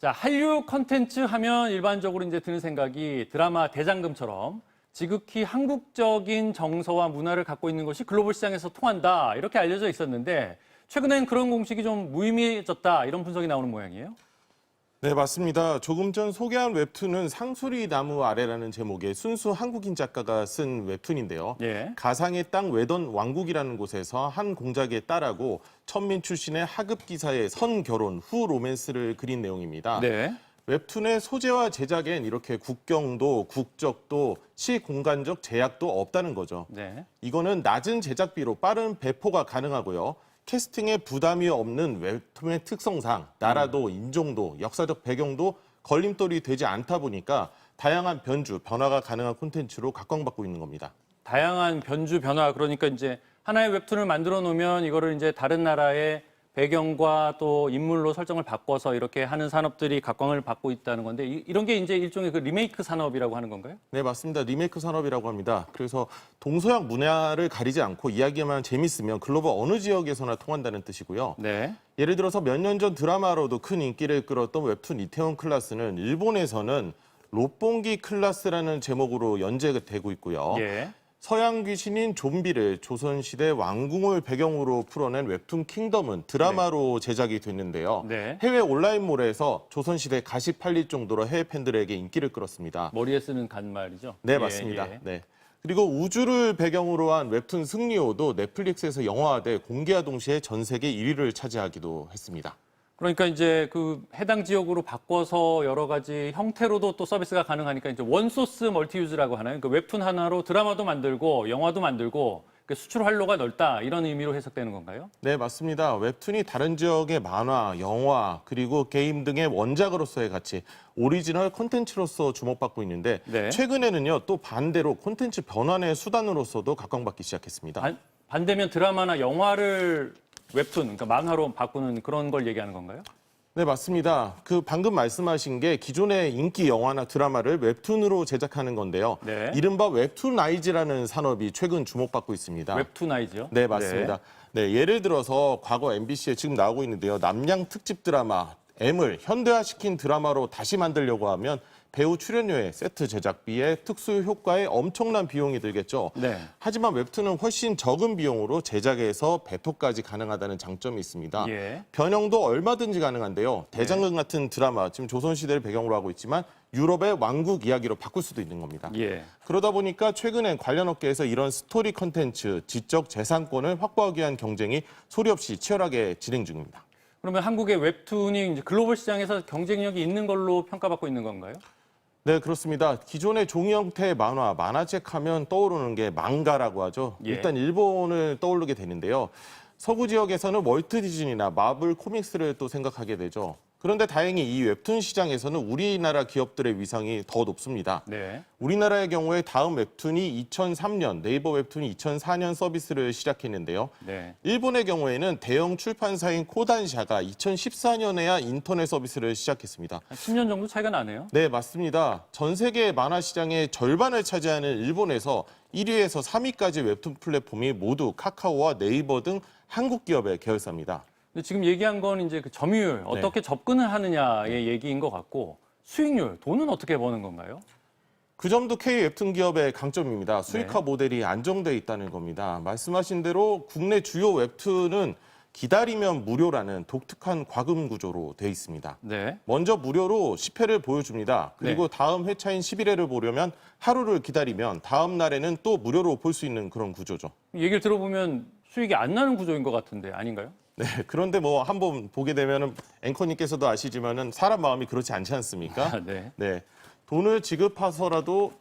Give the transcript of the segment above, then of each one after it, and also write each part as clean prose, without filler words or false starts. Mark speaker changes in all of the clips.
Speaker 1: 자, 한류 컨텐츠 하면 일반적으로 이제 드는 생각이 드라마 대장금처럼 지극히 한국적인 정서와 문화를 갖고 있는 것이 글로벌 시장에서 통한다, 이렇게 알려져 있었는데 최근엔 그런 공식이 좀 무의미해졌다, 이런 분석이 나오는 모양이에요.
Speaker 2: 네, 맞습니다. 조금 전 소개한 웹툰은 상수리 나무 아래라는 제목의 순수 한국인 작가가 쓴 웹툰인데요.
Speaker 1: 예.
Speaker 2: 가상의 땅 외던 왕국이라는 곳에서 한 공작의 딸하고 천민 출신의 하급 기사의 선 결혼 후 로맨스를 그린 내용입니다.
Speaker 1: 네.
Speaker 2: 웹툰의 소재와 제작엔 이렇게 국경도 국적도 시공간적 제약도 없다는 거죠.
Speaker 1: 네.
Speaker 2: 이거는 낮은 제작비로 빠른 배포가 가능하고요. 캐스팅에 부담이 없는 웹툰의 특성상 나라도 인종도 역사적 배경도 걸림돌이 되지 않다 보니까 다양한 변주, 변화가 가능한 콘텐츠로 각광받고 있는 겁니다.
Speaker 1: 다양한 변주 변화, 그러니까 이제 하나의 웹툰을 만들어 놓으면 이거를 이제 다른 나라의 배경과 또 인물로 설정을 바꿔서 이렇게 하는 산업들이 각광을 받고 있다는 건데, 이런 게 이제 일종의 그 리메이크 산업이라고 하는 건가요?
Speaker 2: 네, 맞습니다. 리메이크 산업이라고 합니다. 그래서 동서양 문화를 가리지 않고 이야기만 재밌으면 글로벌 어느 지역에서나 통한다는 뜻이고요.
Speaker 1: 네.
Speaker 2: 예를 들어서 몇 년 전 드라마로도 큰 인기를 끌었던 웹툰 이태원 클라스는 일본에서는 롯본기 클라스라는 제목으로 연재되고 있고요.
Speaker 1: 예.
Speaker 2: 서양 귀신인 좀비를 조선시대 왕궁을 배경으로 풀어낸 웹툰 킹덤은 드라마로 제작이 됐는데요.
Speaker 1: 네.
Speaker 2: 해외 온라인몰에서 조선시대 가시 팔릴 정도로 해외 팬들에게 인기를 끌었습니다.
Speaker 1: 머리에 쓰는 간 말이죠.
Speaker 2: 네,
Speaker 1: 예,
Speaker 2: 맞습니다.
Speaker 1: 예.
Speaker 2: 네. 그리고 우주를 배경으로 한 웹툰 승리호도 넷플릭스에서 영화화돼 공개와 동시에 전 세계 1위를 차지하기도 했습니다.
Speaker 1: 그러니까 이제 그 해당 지역으로 바꿔서 여러 가지 형태로도 또 서비스가 가능하니까 이제 원소스 멀티유즈라고 하나요? 그 웹툰 하나로 드라마도 만들고 영화도 만들고 수출 활로가 넓다, 이런 의미로 해석되는 건가요?
Speaker 2: 네, 맞습니다. 웹툰이 다른 지역의 만화, 영화, 그리고 게임 등의 원작으로서의 가치, 오리지널 콘텐츠로서 주목받고 있는데
Speaker 1: 네.
Speaker 2: 최근에는요, 또 반대로 콘텐츠 변환의 수단으로서도 각광받기 시작했습니다.
Speaker 1: 반대면 드라마나 영화를 웹툰, 그러니까 만화로 바꾸는 그런 걸 얘기하는 건가요?
Speaker 2: 네, 맞습니다. 그 방금 말씀하신 게 기존의 인기 영화나 드라마를 웹툰으로 제작하는 건데요.
Speaker 1: 네.
Speaker 2: 이른바 웹툰아이즈라는 산업이 최근 주목받고 있습니다.
Speaker 1: 웹툰아이즈요?
Speaker 2: 네, 맞습니다. 네, 예를 들어서 과거 MBC에 지금 나오고 있는데요. 남양 특집 드라마 M을 현대화시킨 드라마로 다시 만들려고 하면 배우 출연료에 세트 제작비에 특수 효과에 엄청난 비용이 들겠죠.
Speaker 1: 네.
Speaker 2: 하지만 웹툰은 훨씬 적은 비용으로 제작에서 배포까지 가능하다는 장점이 있습니다.
Speaker 1: 예.
Speaker 2: 변형도 얼마든지 가능한데요. 대장금 같은 드라마, 지금 조선시대를 배경으로 하고 있지만 유럽의 왕국 이야기로 바꿀 수도 있는 겁니다.
Speaker 1: 예.
Speaker 2: 그러다 보니까 최근엔 관련 업계에서 이런 스토리 컨텐츠, 지적 재산권을 확보하기 위한 경쟁이 소리 없이 치열하게 진행 중입니다.
Speaker 1: 그러면 한국의 웹툰이 이제 글로벌 시장에서 경쟁력이 있는 걸로 평가받고 있는 건가요?
Speaker 2: 네, 그렇습니다. 기존의 종이 형태의 만화책 하면 떠오르는 게 망가라고 하죠.
Speaker 1: 예.
Speaker 2: 일단 일본을 떠오르게 되는데요. 서구 지역에서는 월트 디즈니나 마블 코믹스를 또 생각하게 되죠. 그런데 다행히 이 웹툰 시장에서는 우리나라 기업들의 위상이 더 높습니다.
Speaker 1: 네.
Speaker 2: 우리나라의 경우에 다음 웹툰이 2003년, 네이버 웹툰이 2004년 서비스를 시작했는데요.
Speaker 1: 네.
Speaker 2: 일본의 경우에는 대형 출판사인 코단샤가 2014년에야 인터넷 서비스를 시작했습니다.
Speaker 1: 한 10년 정도 차이가 나네요.
Speaker 2: 네, 맞습니다. 전 세계 만화 시장의 절반을 차지하는 일본에서 1위에서 3위까지 웹툰 플랫폼이 모두 카카오와 네이버 등 한국 기업의 계열사입니다.
Speaker 1: 근데 지금 얘기한 건 이제 그 점유율, 어떻게 접근을 하느냐의 얘기인 것 같고, 수익률, 돈은 어떻게 버는 건가요?
Speaker 2: 그 점도 K 웹툰 기업의 강점입니다. 수익화 모델이 안정돼 있다는 겁니다. 말씀하신 대로 국내 주요 웹툰은 기다리면 무료라는 독특한 과금 구조로 돼 있습니다.
Speaker 1: 네.
Speaker 2: 먼저 무료로 10회를 보여줍니다. 그리고 다음 회차인 11회를 보려면 하루를 기다리면 다음 날에는 또 무료로 볼 수 있는 그런 구조죠.
Speaker 1: 얘기를 들어보면 수익이 안 나는 구조인 것 같은데 아닌가요?
Speaker 2: 네, 그런데 뭐 한번 보게 되면은 앵커님께서도 아시지만은 사람 마음이 그렇지 않지 않습니까?
Speaker 1: 네.
Speaker 2: 네. 돈을 지급하고서라도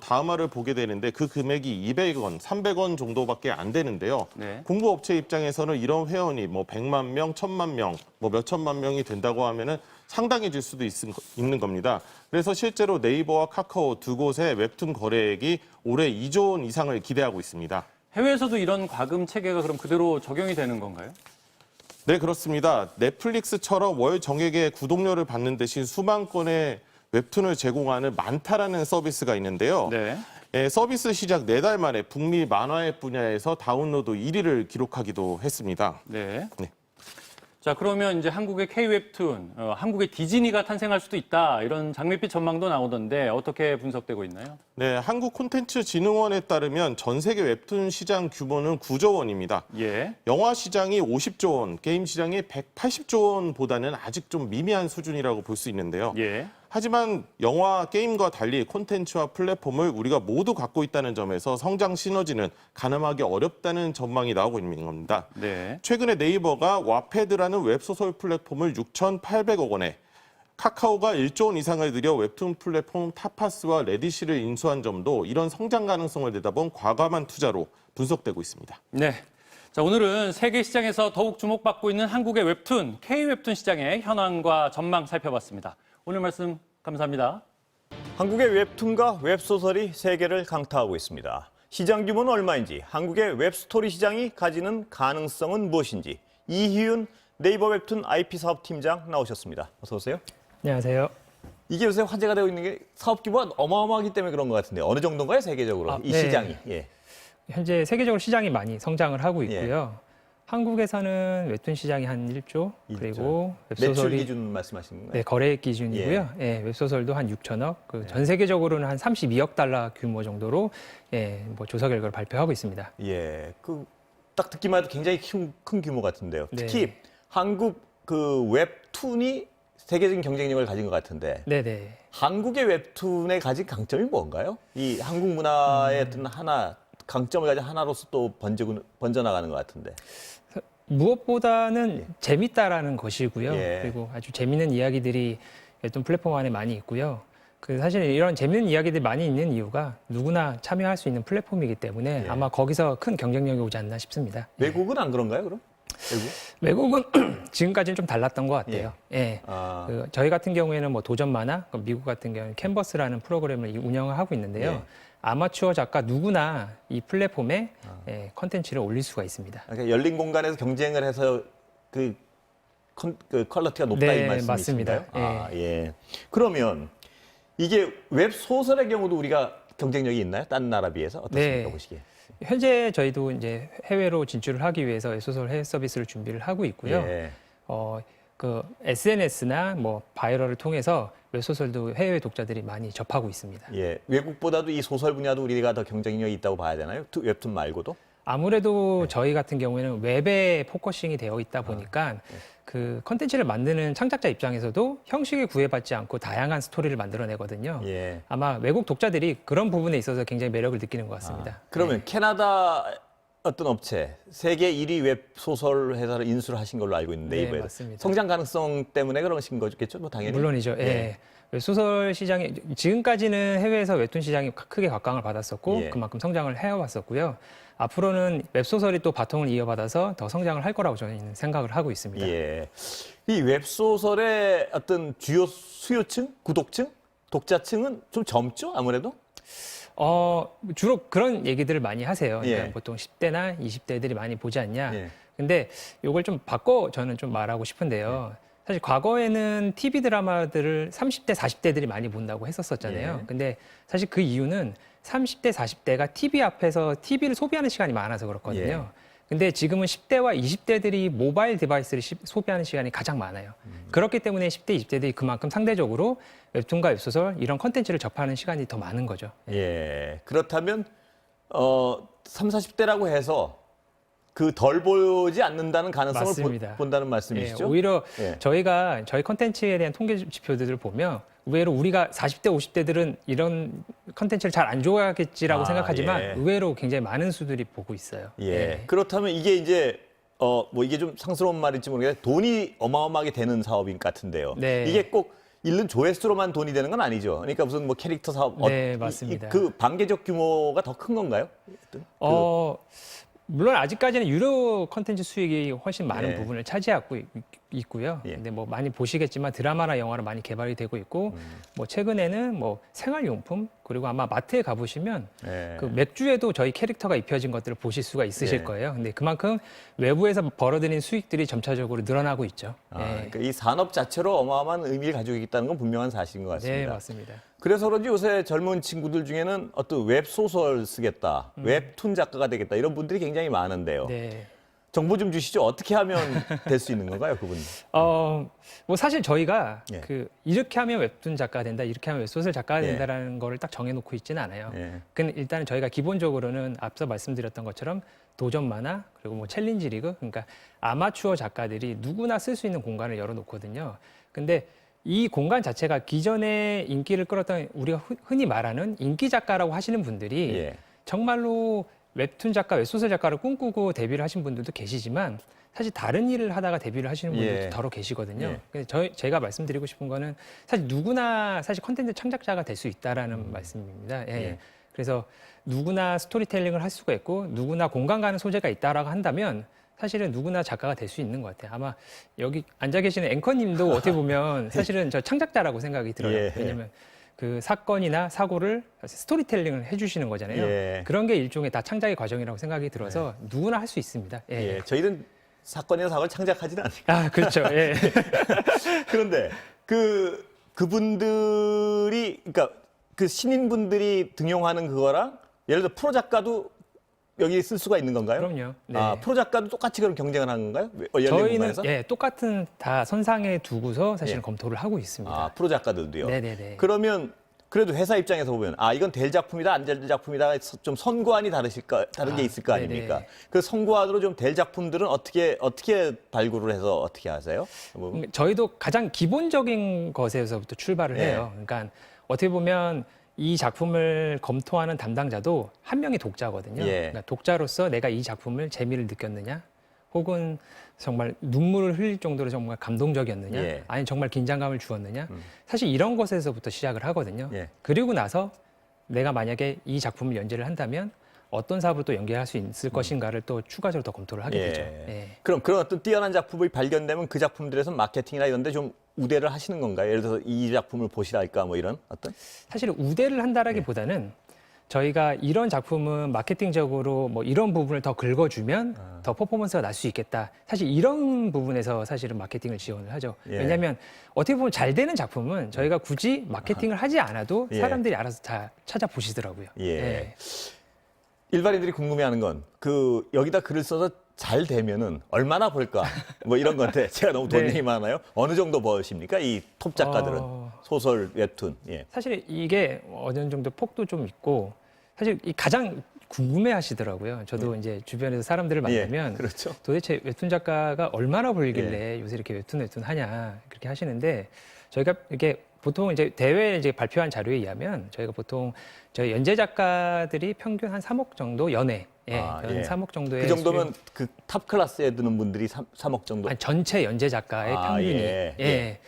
Speaker 2: 다음 화를 보게 되는데 그 금액이 200원, 300원 정도밖에 안 되는데요.
Speaker 1: 네.
Speaker 2: 공부업체 입장에서는 이런 회원이 뭐 100만 명, 1000만 명, 뭐 몇천만 명이 된다고 하면은 상당해질 수도 있는 겁니다. 그래서 실제로 네이버와 카카오 두 곳의 웹툰 거래액이 올해 2조 원 이상을 기대하고 있습니다.
Speaker 1: 해외에서도 이런 과금 체계가 그럼 그대로 적용이 되는 건가요?
Speaker 2: 네, 그렇습니다. 넷플릭스처럼 월 정액의 구독료를 받는 대신 수만 건의 웹툰을 제공하는 많다라는 서비스가 있는데요.
Speaker 1: 네.
Speaker 2: 서비스 시작 4달 만에 북미 만화의 분야에서 다운로드 1위를 기록하기도 했습니다.
Speaker 1: 네.
Speaker 2: 네.
Speaker 1: 자, 그러면 이제 한국의 K-웹툰, 한국의 디즈니가 탄생할 수도 있다. 이런 장밋빛 전망도 나오던데 어떻게 분석되고 있나요?
Speaker 2: 네, 한국콘텐츠진흥원에 따르면 전 세계 웹툰 시장 규모는 9조 원입니다.
Speaker 1: 예.
Speaker 2: 영화 시장이 50조 원, 게임 시장이 180조 원보다는 아직 좀 미미한 수준이라고 볼 수 있는데요.
Speaker 1: 예.
Speaker 2: 하지만 영화, 게임과 달리 콘텐츠와 플랫폼을 우리가 모두 갖고 있다는 점에서 성장 시너지는 가늠하기 어렵다는 전망이 나오고 있는 겁니다.
Speaker 1: 네.
Speaker 2: 최근에 네이버가 와패드라는 웹소설 플랫폼을 6,800억 원에, 카카오가 1조 원 이상을 들여 웹툰 플랫폼 타파스와 레디시를 인수한 점도 이런 성장 가능성을 내다본 과감한 투자로 분석되고 있습니다.
Speaker 1: 네. 자, 오늘은 세계 시장에서 더욱 주목받고 있는 한국의 웹툰, K-웹툰 시장의 현황과 전망 살펴봤습니다. 오늘 말씀 감사합니다.
Speaker 3: 한국의 웹툰과 웹소설이 세계를 강타하고 있습니다. 시장 규모는 얼마인지, 한국의 웹스토리 시장이 가지는 가능성은 무엇인지, 이희윤 네이버 웹툰 IP 사업팀장 나오셨습니다. 어서 오세요.
Speaker 4: 안녕하세요.
Speaker 3: 이게 요새 화제가 되고 있는 게 사업 규모가 어마어마하기 때문에 그런 것 같은데 어느 정도인가요, 세계적으로? 이
Speaker 4: 네.
Speaker 3: 시장이. 예.
Speaker 4: 현재 세계적으로 시장이 많이 성장을 하고 있고요. 한국에서는 웹툰 시장이 한 1조, 그리고
Speaker 3: 매출
Speaker 4: 웹소설이
Speaker 3: 기준 말씀하시는 건가요?
Speaker 4: 네, 거래액 기준이고요. 예, 웹소설도 한 6천억, 전 세계적으로는 한 32억 달러 규모 정도로 뭐 조사 결과를 발표하고 있습니다.
Speaker 3: 예. 딱 듣기만 해도 굉장히 큰 규모 같은데요.
Speaker 4: 네.
Speaker 3: 특히 한국 그 웹툰이 세계적인 경쟁력을 가진 것 같은데
Speaker 4: 네네.
Speaker 3: 한국의 웹툰에 가진 강점이 뭔가요? 이 한국 문화의 어떤 강점을 가진 하나로서 또 번져나가는 것 같은데.
Speaker 4: 무엇보다는 재밌다라는 것이고요.
Speaker 3: 예.
Speaker 4: 그리고 아주 재밌는 이야기들이 웹툰 플랫폼 안에 많이 있고요. 사실 이런 재밌는 이야기들이 많이 있는 이유가 누구나 참여할 수 있는 플랫폼이기 때문에 아마 거기서 큰 경쟁력이 오지 않나 싶습니다.
Speaker 3: 외국은 안 그런가요, 그럼?
Speaker 4: 외국은 지금까지는 좀 달랐던 것 같아요. 예. 저희 같은 경우에는 뭐 도전 만화, 미국 같은 경우는 캔버스라는 프로그램을 운영을 하고 있는데요. 아마추어 작가 누구나 이 플랫폼에 컨텐츠를 올릴 수가 있습니다.
Speaker 3: 그러니까 열린 공간에서 경쟁을 해서 그 퀄리티가 높다
Speaker 4: 네,
Speaker 3: 이 말씀이신가요?
Speaker 4: 맞습니다.
Speaker 3: 예. 그러면 이게 웹 소설의 경우도 우리가 경쟁력이 있나요? 다른 나라 비해서 어떻습니까,
Speaker 4: 네.
Speaker 3: 보시기에?
Speaker 4: 현재 저희도 이제 해외로 진출을 하기 위해서 웹소설 해외 서비스를 준비를 하고 있고요.
Speaker 3: 예.
Speaker 4: SNS나 뭐 바이럴을 통해서 웹소설도 해외 독자들이 많이 접하고 있습니다.
Speaker 3: 예. 외국보다도 이 소설 분야도 우리가 더 경쟁력이 있다고 봐야 되나요? 웹툰 말고도?
Speaker 4: 아무래도 저희 같은 경우에는 웹에 포커싱이 되어 있다 보니까 그 컨텐츠를 만드는 창작자 입장에서도 형식에 구애받지 않고 다양한 스토리를 만들어내거든요.
Speaker 3: 예.
Speaker 4: 아마 외국 독자들이 그런 부분에 있어서 굉장히 매력을 느끼는 것 같습니다.
Speaker 3: 그러면 캐나다 어떤 업체, 세계 1위 웹소설 회사를 인수를 하신 걸로 알고 있는데
Speaker 4: 네,
Speaker 3: 이번에
Speaker 4: 맞습니다.
Speaker 3: 성장 가능성 때문에 그러신 거겠죠? 뭐 당연히.
Speaker 4: 물론이죠. 예. 웹소설 시장이 지금까지는 해외에서 웹툰 시장이 크게 각광을 받았었고
Speaker 3: 예.
Speaker 4: 그만큼 성장을 해왔었고요. 앞으로는 웹소설이 또 바통을 이어받아서 더 성장을 할 거라고 저는 생각을 하고 있습니다.
Speaker 3: 예. 이 웹소설의 어떤 주요 수요층, 구독층, 독자층은 좀 젊죠? 아무래도?
Speaker 4: 주로 그런 얘기들을 많이 하세요. 그러니까
Speaker 3: 예.
Speaker 4: 보통 10대나 20대들이 많이 보지 않냐.
Speaker 3: 예.
Speaker 4: 근데 이걸 좀 바꿔 저는 좀 말하고 싶은데요. 사실 과거에는 TV 드라마들을 30대, 40대들이 많이 본다고 했었잖아요.
Speaker 3: 예.
Speaker 4: 근데 사실 그 이유는 30대, 40대가 TV 앞에서 TV를 소비하는 시간이 많아서 그렇거든요.
Speaker 3: 예.
Speaker 4: 근데 지금은 10대와 20대들이 모바일 디바이스를 소비하는 시간이 가장 많아요. 그렇기 때문에 10대, 20대들이 그만큼 상대적으로 웹툰과 웹소설 이런 컨텐츠를 접하는 시간이 더 많은 거죠.
Speaker 3: 예. 그렇다면 3, 40대라고 해서 그 덜 보지 않는다는 가능성을
Speaker 4: 맞습니다.
Speaker 3: 본다는 말씀이시죠?
Speaker 4: 오히려
Speaker 3: 예.
Speaker 4: 저희가 저희 컨텐츠에 대한 통계 지표들을 보면 의외로 우리가 40대, 50대들은 이런 컨텐츠를 잘 안 좋아하겠지라고 생각하지만
Speaker 3: 예.
Speaker 4: 의외로 굉장히 많은 수들이 보고 있어요.
Speaker 3: 예. 그렇다면 이게 이제 뭐 이게 좀 상스러운 말일지 모르겠는데 돈이 어마어마하게 되는 사업인 것 같은데요.
Speaker 4: 네.
Speaker 3: 이게 꼭 잃는 조회수로만 돈이 되는 건 아니죠. 그러니까 무슨 뭐 캐릭터 사업
Speaker 4: 네, 맞습니다.
Speaker 3: 그 반계적 규모가 더 큰 건가요?
Speaker 4: 물론 아직까지는 유료 컨텐츠 수익이 훨씬 많은
Speaker 3: 예.
Speaker 4: 부분을 차지하고 있고요.
Speaker 3: 예.
Speaker 4: 근데 뭐 많이 보시겠지만 드라마나 영화로 많이 개발이 되고 있고 뭐 최근에는 뭐 생활용품 그리고 아마 마트에 가보시면
Speaker 3: 예.
Speaker 4: 그 맥주에도 저희 캐릭터가 입혀진 것들을 보실 수가 있으실
Speaker 3: 예.
Speaker 4: 거예요. 근데 그만큼 외부에서 벌어들인 수익들이 점차적으로 늘어나고 있죠.
Speaker 3: 그러니까 이 산업 자체로 어마어마한 의미를 가지고 있다는 건 분명한 사실인 것 같습니다.
Speaker 4: 네, 맞습니다.
Speaker 3: 그래서 그런지 요새 젊은 친구들 중에는 어떤 웹소설 쓰겠다, 웹툰 작가가 되겠다 이런 분들이 굉장히 많은데요.
Speaker 4: 네.
Speaker 3: 정보 좀 주시죠. 어떻게 하면 될 수 있는 건가요, 그분?
Speaker 4: 뭐 사실 저희가
Speaker 3: 예.
Speaker 4: 이렇게 하면 웹툰 작가가 된다, 이렇게 하면 웹소설 작가가
Speaker 3: 예.
Speaker 4: 된다라는 거를 딱 정해놓고 있지는 않아요.
Speaker 3: 예.
Speaker 4: 근데 일단 저희가 기본적으로는 앞서 말씀드렸던 것처럼 도전 만화 그리고 뭐 챌린지 리그, 그러니까 아마추어 작가들이 누구나 쓸 수 있는 공간을 열어놓거든요. 근데 이 공간 자체가 기존에 인기를 끌었던 우리가 흔히 말하는 인기 작가라고 하시는 분들이
Speaker 3: 예.
Speaker 4: 정말로 웹툰 작가, 웹소설 작가를 꿈꾸고 데뷔를 하신 분들도 계시지만 사실 다른 일을 하다가 데뷔를 하시는 분들도
Speaker 3: 예.
Speaker 4: 더러 계시거든요.
Speaker 3: 예.
Speaker 4: 그래서 제가 말씀드리고 싶은 거는 사실 누구나 사실 컨텐츠 창작자가 될 수 있다라는 말씀입니다. 예.
Speaker 3: 예.
Speaker 4: 그래서 누구나 스토리텔링을 할 수가 있고 누구나 공감 가는 소재가 있다라고 한다면 사실은 누구나 작가가 될 수 있는 것 같아요. 아마 여기 앉아 계시는 앵커님도 어떻게 보면 사실은 저 창작자라고 생각이 들어요.
Speaker 3: 예.
Speaker 4: 왜냐하면 그 사건이나 사고를 스토리텔링을 해주시는 거잖아요.
Speaker 3: 예.
Speaker 4: 그런 게 일종의 다 창작의 과정이라고 생각이 들어서 누구나 할 수 있습니다. 예.
Speaker 3: 예. 저희는 사건이나 사고를 창작하지는 않으니까.
Speaker 4: 아, 그렇죠. 예.
Speaker 3: 그런데 그분들이 그러니까 그 신인분들이 등용하는 그거랑 예를 들어 프로 작가도 여기 쓸 수가 있는 건가요?
Speaker 4: 그럼요. 네.
Speaker 3: 아, 프로 작가도 똑같이 그럼 경쟁을 하는 건가요? 열린
Speaker 4: 저희는
Speaker 3: 공간에서?
Speaker 4: 예, 똑같은 다 선상에 두고서 사실
Speaker 3: 예.
Speaker 4: 은 검토를 하고 있습니다.
Speaker 3: 아, 프로 작가들도요.
Speaker 4: 네네네.
Speaker 3: 그러면 그래도 회사 입장에서 보면 아, 이건 될 작품이다, 안 될 작품이다 좀 선구안이 다른 게 있을 거
Speaker 4: 네네.
Speaker 3: 아닙니까? 그 선구안으로 좀 될 작품들은 어떻게 발굴을 해서 어떻게 하세요? 뭐,
Speaker 4: 저희도 가장 기본적인 것에서부터 출발을
Speaker 3: 예.
Speaker 4: 해요. 그러니까 어떻게 보면 이 작품을 검토하는 담당자도 한 명의 독자거든요.
Speaker 3: 예.
Speaker 4: 그러니까 독자로서 내가 이 작품을 재미를 느꼈느냐, 혹은 정말 눈물을 흘릴 정도로 정말 감동적이었느냐,
Speaker 3: 예.
Speaker 4: 아니 정말 긴장감을 주었느냐. 사실 이런 것에서부터 시작을 하거든요.
Speaker 3: 예.
Speaker 4: 그리고 나서 내가 만약에 이 작품을 연재를 한다면 어떤 사업으로 또 연계할 수 있을 것인가를 또 추가적으로 더 검토를 하게
Speaker 3: 예.
Speaker 4: 되죠. 예.
Speaker 3: 그럼 그런 어떤 뛰어난 작품이 발견되면 그 작품들에서 마케팅이나 이런 데 좀 우대를 하시는 건가요? 예를 들어서 이 작품을 보시랄까 뭐 이런 어떤?
Speaker 4: 사실 우대를 한다라기보다는 저희가 이런 작품은 마케팅적으로 뭐 이런 부분을 더 긁어주면 더 퍼포먼스가 날 수 있겠다. 사실 이런 부분에서 사실은 마케팅을 지원을 하죠.
Speaker 3: 예.
Speaker 4: 왜냐하면 어떻게 보면 잘 되는 작품은 저희가 굳이 마케팅을 하지 않아도
Speaker 3: 예.
Speaker 4: 사람들이 알아서 다 찾아보시더라고요.
Speaker 3: 예. 일반인들이 궁금해하는 건 그 여기다 글을 써서 잘 되면은 얼마나 벌까 뭐 이런 건데 제가 너무 돈
Speaker 4: 네.
Speaker 3: 얘기 많아요. 어느 정도 버십니까 이 톱 작가들은 소설 웹툰. 예.
Speaker 4: 사실 이게 어느 정도 폭도 좀 있고 사실 이 가장 궁금해하시더라고요. 저도 이제 주변에서 사람들을 만나면
Speaker 3: 예. 그렇죠.
Speaker 4: 도대체 웹툰 작가가 얼마나 벌길래 요새 이렇게 웹툰 하냐 그렇게 하시는데 저희가 이렇게 보통 이제 대회에 이제 발표한 자료에 의하면 저희가 보통 저희 연재 작가들이 평균 한 3억 정도 연애, 한 3억 정도의
Speaker 3: 그 정도면 그 탑 클래스에 드는 분들이 3억 정도.
Speaker 4: 아니, 전체 연재 작가의
Speaker 3: 아,
Speaker 4: 평균이
Speaker 3: 예.
Speaker 4: 예.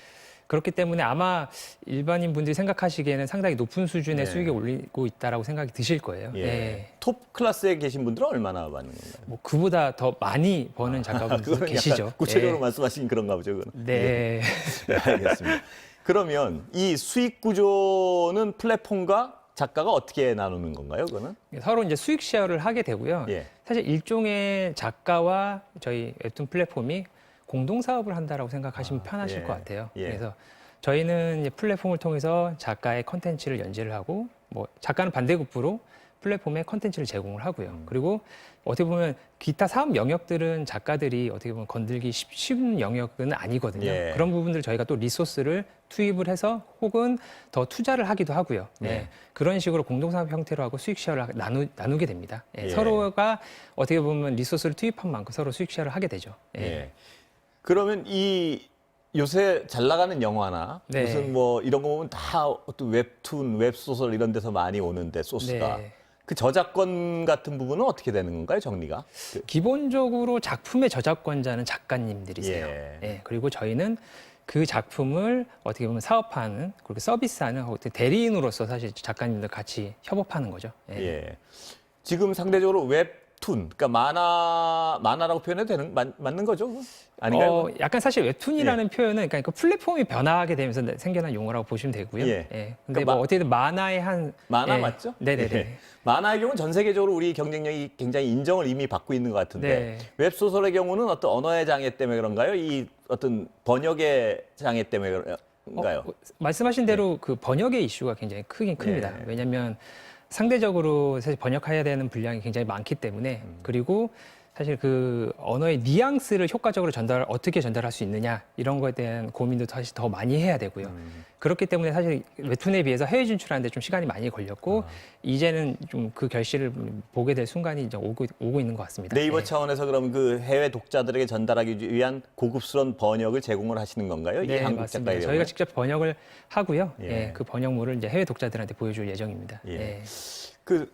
Speaker 4: 그렇기 때문에 아마 일반인 분들이 생각하시기에는 상당히 높은 수준의
Speaker 3: 예.
Speaker 4: 수익을 올리고 있다라고 생각이 드실 거예요.
Speaker 3: 예.
Speaker 4: 예.
Speaker 3: 톱 클래스에 계신 분들은 얼마나 받는 건가요?
Speaker 4: 뭐 그보다 더 많이 버는 작가분들도
Speaker 3: 그거는
Speaker 4: 계시죠.
Speaker 3: 약간 구체적으로
Speaker 4: 예.
Speaker 3: 말씀하신 그런가 보죠. 그건.
Speaker 4: 네.
Speaker 3: 네, 알겠습니다. 그러면 이 수익 구조는 플랫폼과 작가가 어떻게 나누는 건가요? 그거는?
Speaker 4: 서로 이제 수익 쉐어를 하게 되고요.
Speaker 3: 예.
Speaker 4: 사실 일종의 작가와 저희 웹툰 플랫폼이 공동 사업을 한다라고 생각하시면 편하실
Speaker 3: 예.
Speaker 4: 것 같아요.
Speaker 3: 예.
Speaker 4: 그래서 저희는 이제 플랫폼을 통해서 작가의 컨텐츠를 연재를 하고, 뭐 작가는 반대급부로 플랫폼에 컨텐츠를 제공을 하고요. 그리고 어떻게 보면 기타 사업 영역들은 작가들이 어떻게 보면 건들기 쉬운 영역은 아니거든요.
Speaker 3: 예.
Speaker 4: 그런 부분들 저희가 또 리소스를 투입을 해서 혹은 더 투자를 하기도 하고요.
Speaker 3: 예.
Speaker 4: 그런 식으로 공동사업 형태로 하고 수익 쉐어를 나누게 됩니다.
Speaker 3: 예.
Speaker 4: 서로가 어떻게 보면 리소스를 투입한 만큼 서로 수익 쉐어를 하게 되죠.
Speaker 3: 예. 그러면 이 요새 잘 나가는 영화나
Speaker 4: 네.
Speaker 3: 무슨 뭐 이런 거 보면 다 어떤 웹툰, 웹소설 이런 데서 많이 오는데 소스가
Speaker 4: 네.
Speaker 3: 그 저작권 같은 부분은 어떻게 되는 건가요, 정리가?
Speaker 4: 기본적으로 작품의 저작권자는 작가님들이세요.
Speaker 3: 예.
Speaker 4: 그리고 저희는 그 작품을 어떻게 보면 사업하는 그리고 서비스하는 어떻게 대리인으로서 사실 작가님들 같이 협업하는 거죠.
Speaker 3: 예. 지금 상대적으로 웹툰, 그러니까 만화라고 표현해도 맞는 거죠? 아닌가요?
Speaker 4: 약간 사실 웹툰이라는 표현은 그러니까 그 플랫폼이 변화하게 되면서 생겨난 용어라고 보시면 되고요.
Speaker 3: 예.
Speaker 4: 근데
Speaker 3: 그러니까
Speaker 4: 뭐 어쨌든 만화의 한
Speaker 3: 만화
Speaker 4: 예.
Speaker 3: 맞죠?
Speaker 4: 네네네.
Speaker 3: 예. 만화의 경우는 전 세계적으로 우리 경쟁력이 굉장히 인정을 이미 받고 있는 것 같은데
Speaker 4: 네.
Speaker 3: 웹소설의 경우는 어떤 언어의 장애 때문에 그런가요? 이 어떤 번역의 장애 때문에 그런가요?
Speaker 4: 말씀하신 대로 그 번역의 이슈가 굉장히 크긴 큽니다.
Speaker 3: 예.
Speaker 4: 왜냐하면 상대적으로 사실 번역해야 되는 분량이 굉장히 많기 때문에 그리고 사실 그 언어의 뉘앙스를 효과적으로 어떻게 전달할 수 있느냐 이런 거에 대한 고민도 사실 더 많이 해야 되고요. 그렇기 때문에 사실 웹툰에 비해서 해외 진출하는데 좀 시간이 많이 걸렸고 이제는 좀 그 결실을 보게 될 순간이 이제 오고 있는 것 같습니다.
Speaker 3: 네이버
Speaker 4: 네.
Speaker 3: 차원에서 그럼 그 해외 독자들에게 전달하기 위한 고급스러운 번역을 제공을 하시는 건가요? 이
Speaker 4: 네,
Speaker 3: 한국
Speaker 4: 맞습니다.
Speaker 3: 작가의
Speaker 4: 저희가
Speaker 3: 경우에?
Speaker 4: 직접 번역을 하고요.
Speaker 3: 예.
Speaker 4: 예, 그 번역물을 이제 해외 독자들한테 보여줄 예정입니다.
Speaker 3: 예.
Speaker 4: 네.
Speaker 3: 그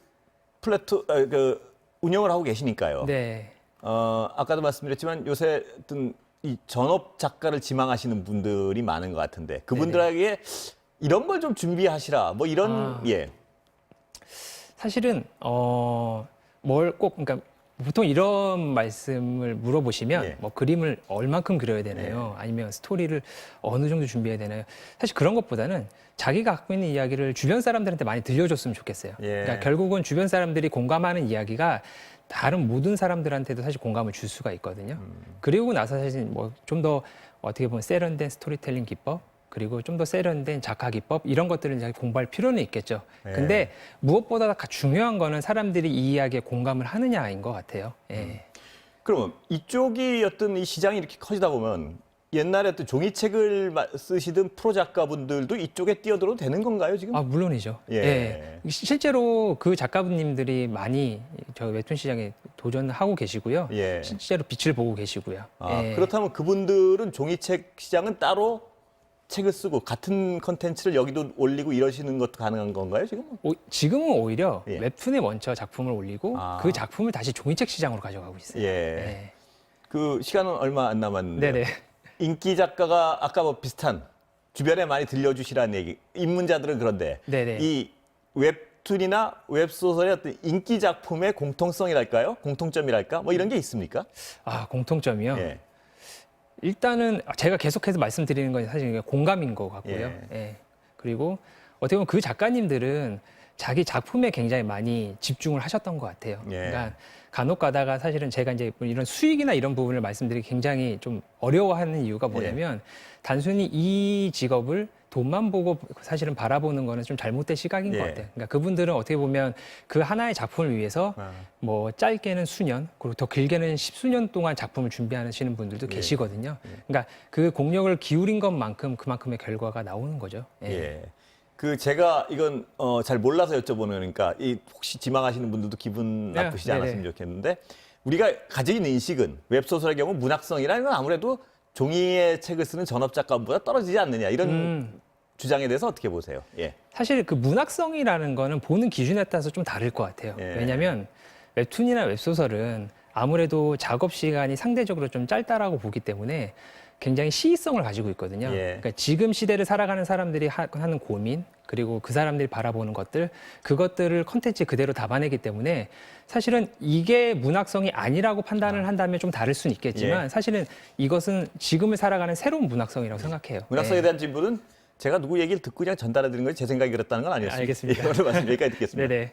Speaker 3: 운영을 하고 계시니까요.
Speaker 4: 네.
Speaker 3: 아까도 말씀드렸지만 요새 어떤 이 전업 작가를 지망하시는 분들이 많은 것 같은데 그분들에게 이런 걸 좀 준비하시라 뭐 이런 예.
Speaker 4: 사실은 뭘 꼭 그러니까 보통 이런 말씀을 물어보시면
Speaker 3: 예.
Speaker 4: 뭐 그림을 얼만큼 그려야 되나요? 아니면 스토리를 어느 정도 준비해야 되나요? 사실 그런 것보다는 자기가 갖고 있는 이야기를 주변 사람들한테 많이 들려줬으면 좋겠어요.
Speaker 3: 예.
Speaker 4: 그러니까 결국은 주변 사람들이 공감하는 이야기가 다른 모든 사람들한테도 사실 공감을 줄 수가 있거든요. 그리고 나서 사실 뭐 좀 더 어떻게 보면 세련된 스토리텔링 기법 그리고 좀 더 세련된 작화 기법 이런 것들을 이제 공부할 필요는 있겠죠.
Speaker 3: 예.
Speaker 4: 근데 무엇보다 중요한 거는 사람들이 이 이야기에 공감을 하느냐인 것 같아요. 예.
Speaker 3: 그러면 이쪽이 어떤 이 시장이 이렇게 커지다 보면 옛날에 어떤 종이책을 쓰시던 프로 작가분들도 이쪽에 뛰어들어도 되는 건가요 지금?
Speaker 4: 아, 물론이죠.
Speaker 3: 예.
Speaker 4: 예. 실제로 그 작가분님들이 많이 저 웹툰 시장에 도전하고 계시고요.
Speaker 3: 예.
Speaker 4: 실제로 빛을 보고 계시고요. 예.
Speaker 3: 그렇다면 그분들은 종이책 시장은 따로 책을 쓰고 같은 컨텐츠를 여기도 올리고 이러시는 것도 가능한 건가요 지금?
Speaker 4: 지금은 오히려
Speaker 3: 예.
Speaker 4: 웹툰에 먼저 작품을 올리고 그 작품을 다시 종이책 시장으로 가져가고 있어요.
Speaker 3: 예.
Speaker 4: 예.
Speaker 3: 그 시간은 얼마 안 남았는데
Speaker 4: 네네.
Speaker 3: 인기 작가가 아까 뭐 비슷한 주변에 많이 들려주시라는 얘기. 입문자들은 그런데
Speaker 4: 네네.
Speaker 3: 이 웹툰이나 웹소설의 어떤 인기 작품의 공통성이랄까요? 공통점이랄까? 뭐 이런 게 있습니까?
Speaker 4: 아, 공통점이요?
Speaker 3: 예.
Speaker 4: 일단은 제가 계속해서 말씀드리는 건 사실 공감인 것 같고요. 예. 그리고 어떻게 보면 그 작가님들은 자기 작품에 굉장히 많이 집중을 하셨던 것 같아요.
Speaker 3: 예.
Speaker 4: 그러니까 간혹 가다가 사실은 제가 이제 이런 수익이나 이런 부분을 말씀드리기 굉장히 좀 어려워하는 이유가 뭐냐면 단순히 이 직업을 돈만 보고 사실은 바라보는 거는 좀 잘못된 시각인
Speaker 3: 예.
Speaker 4: 것 같아요. 그러니까 그분들은 어떻게 보면 그 하나의 작품을 위해서 뭐 짧게는 수년, 그리고 더 길게는 십수년 동안 작품을 준비하시는 분들도 계시거든요. 그러니까 그 공력을 기울인 것만큼 그만큼의 결과가 나오는 거죠. 예.
Speaker 3: 예. 그 제가 이건 잘 몰라서 여쭤보는 거니까 이 혹시 지망하시는 분들도 기분
Speaker 4: 네,
Speaker 3: 나쁘시지
Speaker 4: 네네.
Speaker 3: 않았으면 좋겠는데 우리가 가지고 있는 인식은 웹소설의 경우 문학성이라는 건 아무래도 종이의 책을 쓰는 전업 작가보다 떨어지지 않느냐 이런 주장에 대해서 어떻게 보세요? 예.
Speaker 4: 사실 그 문학성이라는 거는 보는 기준에 따라서 좀 다를 것 같아요.
Speaker 3: 예.
Speaker 4: 왜냐하면 웹툰이나 웹소설은 아무래도 작업 시간이 상대적으로 좀 짧다라고 보기 때문에 굉장히 시의성을 가지고 있거든요.
Speaker 3: 예.
Speaker 4: 그러니까 지금 시대를 살아가는 사람들이 하는 고민, 그리고 그 사람들이 바라보는 것들, 그것들을 컨텐츠 그대로 담아내기 때문에 사실은 이게 문학성이 아니라고 판단을 한다면 좀 다를 수는 있겠지만
Speaker 3: 예.
Speaker 4: 사실은 이것은 지금을 살아가는 새로운 문학성이라고 생각해요.
Speaker 3: 문학성에
Speaker 4: 예.
Speaker 3: 대한 진부는 제가 누구 얘기를 듣고 그냥 전달해 드린 거지 제 생각이 그렇다는 건 아니었습니다.
Speaker 4: 알겠습니다.
Speaker 3: 오늘 말씀 여기까지 듣겠습니다.
Speaker 4: 네네.